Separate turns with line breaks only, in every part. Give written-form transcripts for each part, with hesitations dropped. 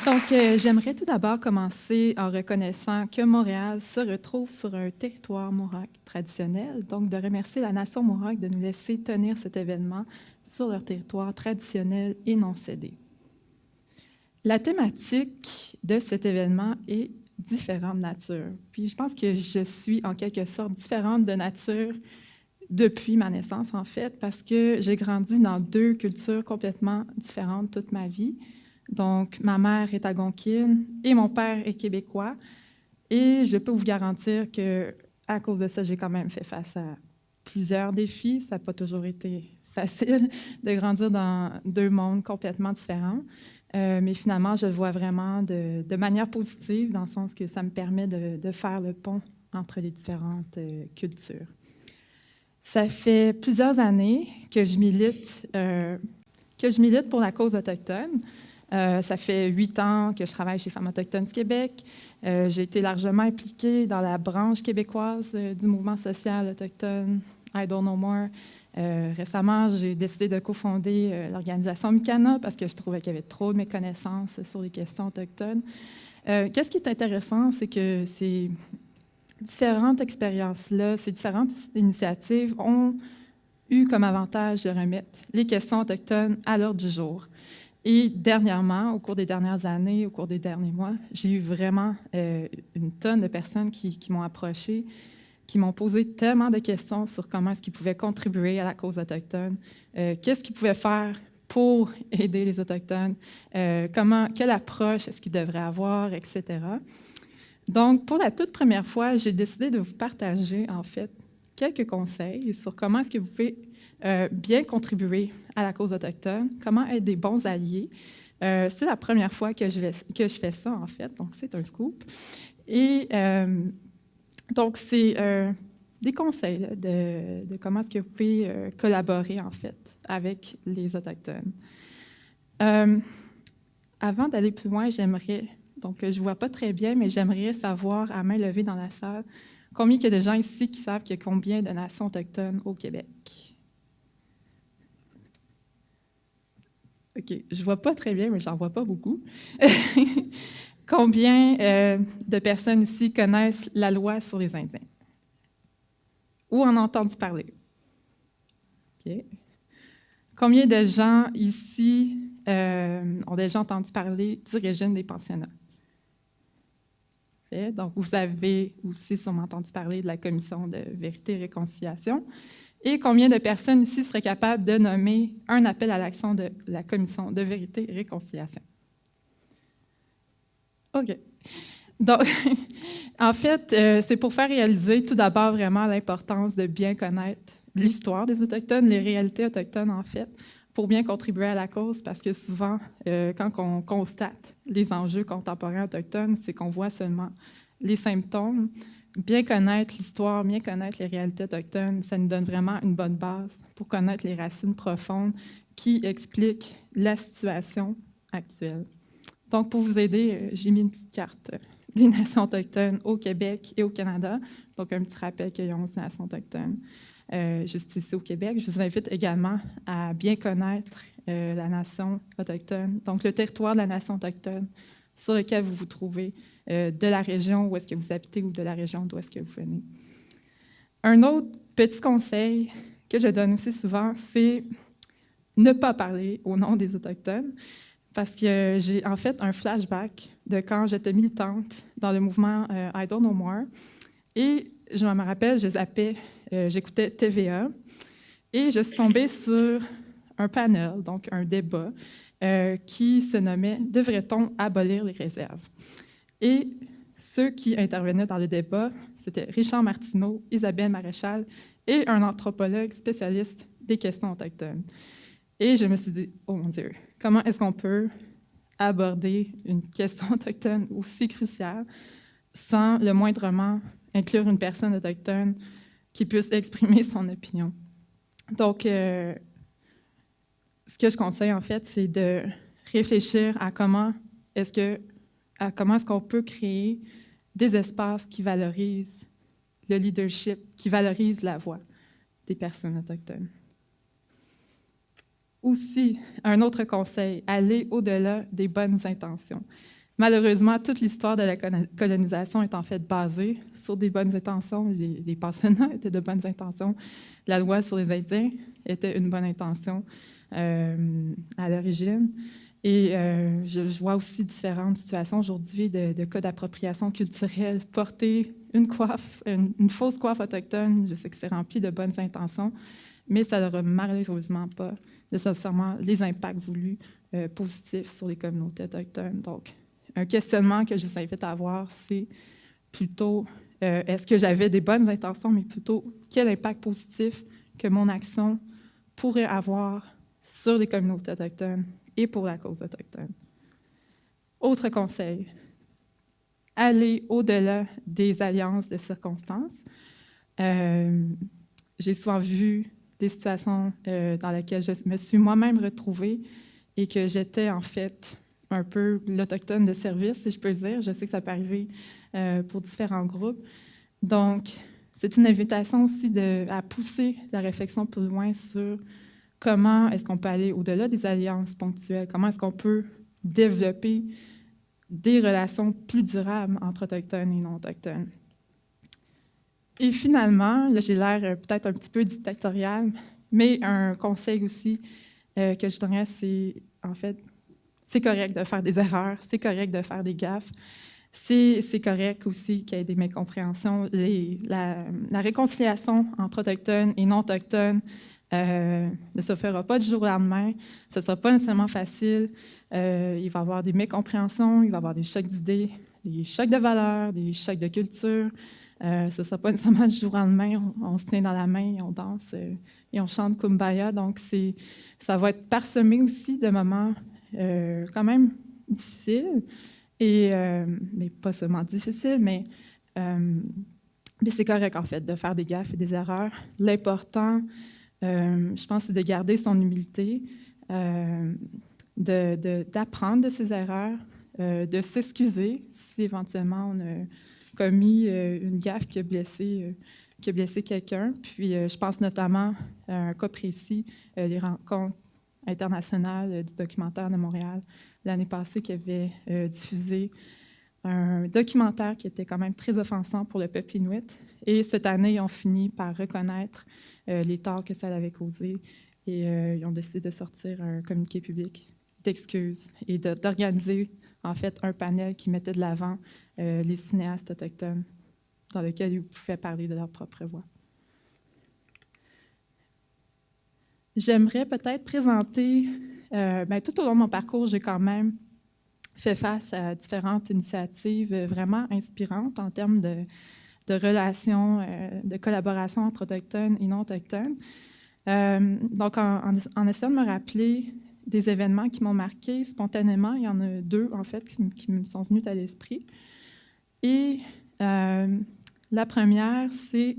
Donc, j'aimerais tout d'abord commencer en reconnaissant que Montréal se retrouve sur un territoire Mohawk traditionnel, donc de remercier la nation Mohawk de nous laisser tenir cet événement sur leur territoire traditionnel et non cédé. La thématique de cet événement est différente de nature. Puis je pense que je suis en quelque sorte différente de nature depuis ma naissance, en fait, parce que j'ai grandi dans deux cultures complètement différentes toute ma vie. Donc, ma mère est algonquine et mon père est québécois. Et je peux vous garantir que, à cause de ça, j'ai quand même fait face à plusieurs défis. Ça n'a pas toujours été facile de grandir dans deux mondes complètement différents. Mais finalement, je le vois vraiment de manière positive, dans le sens que ça me permet de faire le pont entre les différentes cultures. Ça fait plusieurs années que je milite pour la cause autochtone. Ça fait 8 ans que je travaille chez Femmes autochtones du Québec. J'ai été largement impliquée dans la branche québécoise du mouvement social autochtone Idle No More. Récemment, j'ai décidé de cofonder l'organisation Mikana parce que je trouvais qu'il y avait trop de méconnaissances sur les questions autochtones. Qu'est-ce qui est intéressant, c'est que ces différentes expériences-là, ces différentes initiatives ont eu comme avantage de remettre les questions autochtones à l'ordre du jour. Et dernièrement, au cours des dernières années, au cours des derniers mois, j'ai eu vraiment une tonne de personnes qui m'ont approché, qui m'ont posé tellement de questions sur comment est-ce qu'ils pouvaient contribuer à la cause autochtone, qu'est-ce qu'ils pouvaient faire pour aider les Autochtones, quelle approche est-ce qu'ils devraient avoir, etc. Donc, pour la toute première fois, j'ai décidé de vous partager, en fait, quelques conseils sur comment est-ce que vous pouvez bien contribuer à la cause autochtone, comment être des bons alliés. C'est la première fois que je fais ça, en fait, donc c'est un scoop. Et donc, c'est des conseils là, de comment est-ce que vous pouvez collaborer, en fait, avec les Autochtones. Avant d'aller plus loin, donc je ne vois pas très bien, mais j'aimerais savoir, à main levée dans la salle, combien il y a de gens ici qui savent qu'il y a combien de nations autochtones au Québec? OK, je ne vois pas très bien, mais j'en vois pas beaucoup. Combien de personnes ici connaissent la loi sur les Indiens? Ou en ont entendu parler? OK. Combien de gens ici ont déjà entendu parler du régime des pensionnats? Okay. Donc, vous avez aussi sûrement entendu parler de la Commission de vérité et réconciliation. Et combien de personnes ici seraient capables de nommer un appel à l'action de la Commission de vérité et réconciliation? OK. Donc, en fait, c'est pour faire réaliser tout d'abord vraiment l'importance de bien connaître l'histoire des Autochtones, les réalités autochtones, en fait, pour bien contribuer à la cause, parce que souvent, quand on constate les enjeux contemporains autochtones, c'est qu'on voit seulement les symptômes. Bien connaître l'histoire, bien connaître les réalités autochtones, ça nous donne vraiment une bonne base pour connaître les racines profondes qui expliquent la situation actuelle. Donc, pour vous aider, j'ai mis une petite carte des nations autochtones au Québec et au Canada. Donc, un petit rappel qu'il y a 11 nations autochtones juste ici au Québec. Je vous invite également à bien connaître la nation autochtone, donc le territoire de la nation autochtone sur lequel vous vous trouvez, de la région où est-ce que vous habitez ou de la région d'où est-ce que vous venez. Un autre petit conseil que je donne aussi souvent, c'est ne pas parler au nom des Autochtones, parce que j'ai en fait un flashback de quand j'étais militante dans le mouvement Idle No More. Et je me rappelle, j'écoutais TVA, et je suis tombée sur un panel, donc un débat, qui se nommait « Devrait-on abolir les réserves ?» Et ceux qui intervenaient dans le débat, c'était Richard Martineau, Isabelle Maréchal et un anthropologue spécialiste des questions autochtones. Et je me suis dit, oh mon Dieu, comment est-ce qu'on peut aborder une question autochtone aussi cruciale sans le moindrement inclure une personne autochtone qui puisse exprimer son opinion? Donc, ce que je conseille, en fait, c'est de réfléchir à comment est-ce qu'on peut créer des espaces qui valorisent le leadership, qui valorisent la voix des personnes autochtones. Aussi, un autre conseil, aller au-delà des bonnes intentions. Malheureusement, toute l'histoire de la colonisation est en fait basée sur des bonnes intentions. Les pensionnats étaient de bonnes intentions. La loi sur les Indiens était une bonne intention à l'origine. Et je vois aussi différentes situations aujourd'hui de cas d'appropriation culturelle. Porter une coiffe, une fausse coiffe autochtone, je sais que c'est rempli de bonnes intentions, mais ça n'aura malheureusement pas nécessairement les impacts voulus positifs sur les communautés autochtones. Donc, un questionnement que je vous invite à avoir, c'est plutôt est-ce que j'avais des bonnes intentions, mais plutôt quel impact positif que mon action pourrait avoir sur les communautés autochtones et pour la cause autochtone. Autre conseil, aller au-delà des alliances de circonstances. J'ai souvent vu des situations dans lesquelles je me suis moi-même retrouvée et que j'étais en fait un peu l'autochtone de service, si je peux dire. Je sais que ça peut arriver pour différents groupes. Donc, c'est une invitation aussi à pousser la réflexion plus loin sur comment est-ce qu'on peut aller au-delà des alliances ponctuelles, comment est-ce qu'on peut développer des relations plus durables entre autochtones et non-autochtones. Et finalement, là j'ai l'air peut-être un petit peu dictatorial, mais un conseil aussi que je donnerais, c'est en fait, c'est correct de faire des erreurs, c'est correct de faire des gaffes, c'est correct aussi qu'il y ait des mécompréhensions. La réconciliation entre autochtones et non-autochtones ne se fera pas du jour au lendemain, ce ne sera pas nécessairement facile, il va y avoir des mécompréhensions, il va y avoir des chocs d'idées, des chocs de valeurs, des chocs de culture. Ce ne sera pas nécessairement du jour au lendemain, on se tient dans la main, on danse et on chante Kumbaya. Donc, ça va être parsemé aussi de moments quand même difficiles, mais pas seulement difficiles, mais c'est correct en fait de faire des gaffes et des erreurs. L'important, je pense, c'est de garder son humilité, d'apprendre de ses erreurs, de s'excuser si éventuellement on a commis une gaffe qui a blessé quelqu'un. Puis je pense notamment à un cas précis, les rencontres internationales du documentaire de Montréal l'année passée qui avait diffusé un documentaire qui était quand même très offensant pour le peuple inuit. Et cette année, ils ont fini par reconnaître les torts que ça avait causés et ils ont décidé de sortir un communiqué public d'excuses et d'organiser en fait un panel qui mettait de l'avant les cinéastes autochtones dans lequel ils pouvaient parler de leur propre voix. J'aimerais peut-être présenter, tout au long de mon parcours, j'ai quand même fait face à différentes initiatives vraiment inspirantes en termes de relations, de collaboration entre autochtones et non-autochtones. Donc, en essayant de me rappeler des événements qui m'ont marqué spontanément, il y en a deux, en fait, qui me sont venus à l'esprit. Et la première, c'est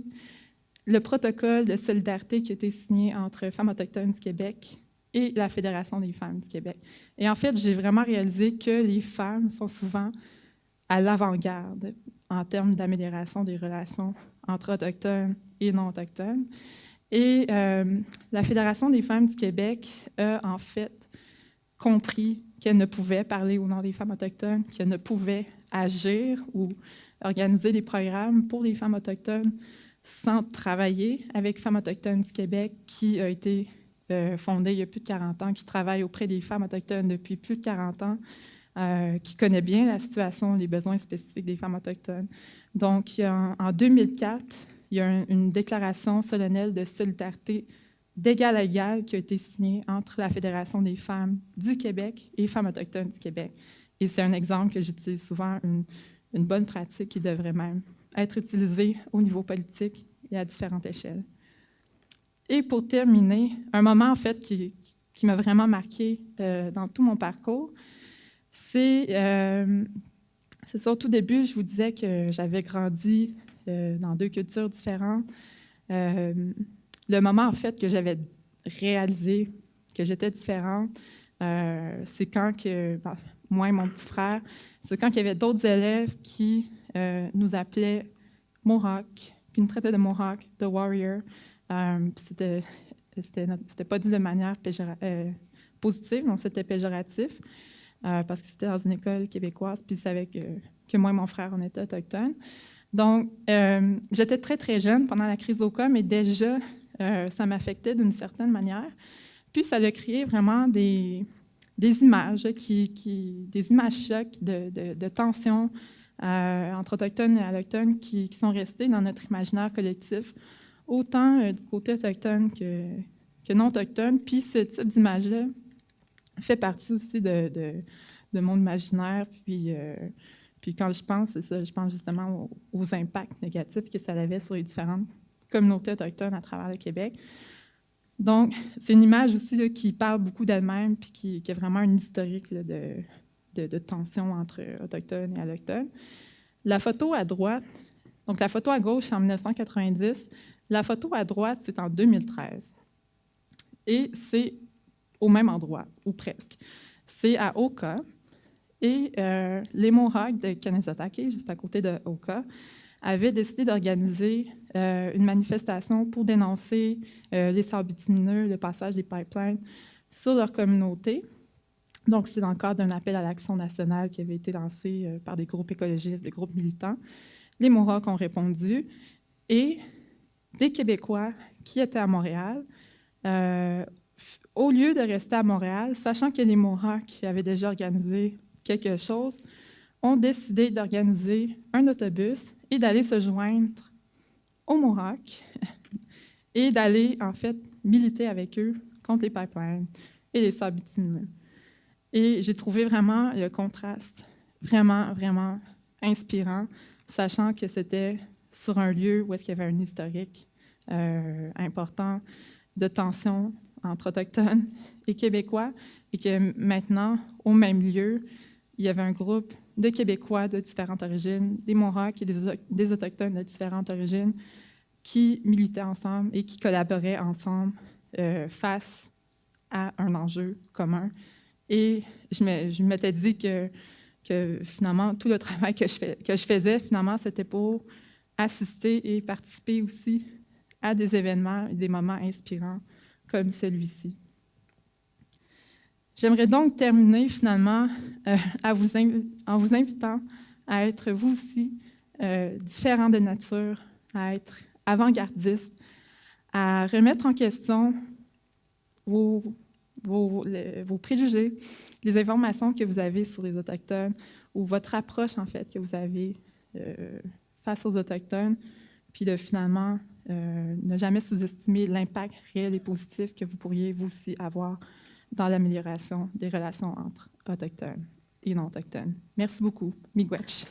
le protocole de solidarité qui a été signé entre Femmes autochtones du Québec et la Fédération des femmes du Québec. Et en fait, j'ai vraiment réalisé que les femmes sont souvent à l'avant-garde en termes d'amélioration des relations entre autochtones et non-autochtones. Et la Fédération des femmes du Québec a en fait compris qu'elle ne pouvait parler au nom des femmes autochtones, qu'elle ne pouvait agir ou organiser des programmes pour les femmes autochtones sans travailler avec Femmes autochtones du Québec, qui a été fondée il y a plus de 40 ans, qui travaille auprès des femmes autochtones depuis plus de 40 ans, qui connaît bien la situation, les besoins spécifiques des femmes autochtones. Donc, en 2004, il y a une déclaration solennelle de solidarité d'égal à égal qui a été signée entre la Fédération des femmes du Québec et Femmes autochtones du Québec. Et c'est un exemple que j'utilise souvent, une bonne pratique qui devrait même être utilisée au niveau politique et à différentes échelles. Et pour terminer, un moment en fait qui m'a vraiment marqué dans tout mon parcours, c'est ça, au tout début, je vous disais que j'avais grandi dans deux cultures différentes. Le moment, en fait, que j'avais réalisé que j'étais différente, c'est quand moi et mon petit frère, c'est quand il y avait d'autres élèves qui nous appelaient Mohawk, qui nous traitaient de Mohawk, de Warrior. C'était c'était pas dit de manière positive, donc c'était péjoratif, parce que c'était dans une école québécoise, puis ils savaient que moi et mon frère, on était autochtones. Donc, j'étais très, très jeune pendant la crise Oka, mais déjà, ça m'affectait d'une certaine manière. Puis, ça a créé vraiment des images, des images chocs de tensions entre autochtones et allochtones qui sont restées dans notre imaginaire collectif, autant du côté autochtone que non autochtone. Puis, ce type d'image-là fait partie aussi de mon imaginaire. Puis quand je pense, c'est ça, je pense justement aux impacts négatifs que ça avait sur les différentes communautés autochtones à travers le Québec. Donc, c'est une image aussi là, qui parle beaucoup d'elle-même puis qui a vraiment un historique là, de tension entre autochtones et allochtones. La photo à droite, donc la photo à gauche, c'est en 1990. La photo à droite, c'est en 2013. Et c'est au même endroit, ou presque. C'est à Oka. Et les Mohawks de Kanesatake, juste à côté de Oka, avaient décidé d'organiser une manifestation pour dénoncer les sables bitumineux, le passage des pipelines sur leur communauté. Donc, c'est dans le cadre d'un appel à l'action nationale qui avait été lancé par des groupes écologistes, des groupes militants. Les Mohawks ont répondu et des Québécois qui étaient à Montréal, au lieu de rester à Montréal, sachant que les Mohawks avaient déjà organisé quelque chose, ont décidé d'organiser un autobus et d'aller se joindre aux Mohawks et d'aller, en fait, militer avec eux contre les pipelines et les sables bitumineux. Et j'ai trouvé vraiment le contraste vraiment, vraiment inspirant, sachant que c'était sur un lieu où est-ce qu'il y avait un historique important de tension entre Autochtones et Québécois, et que maintenant, au même lieu, il y avait un groupe de Québécois de différentes origines, des Mohawks et des Autochtones de différentes origines qui militaient ensemble et qui collaboraient ensemble face à un enjeu commun. Et je m'étais dit que finalement, tout le travail que je faisais, finalement, c'était pour assister et participer aussi à des événements et des moments inspirants comme celui-ci. J'aimerais donc terminer finalement en vous invitant à être vous aussi différents de nature, à être avant-gardistes, à remettre en question vos préjugés, les informations que vous avez sur les Autochtones ou votre approche en fait que vous avez face aux Autochtones, puis de finalement ne jamais sous-estimer l'impact réel et positif que vous pourriez vous aussi avoir dans l'amélioration des relations entre Autochtones et non-Autochtones. Merci beaucoup. Miigwech.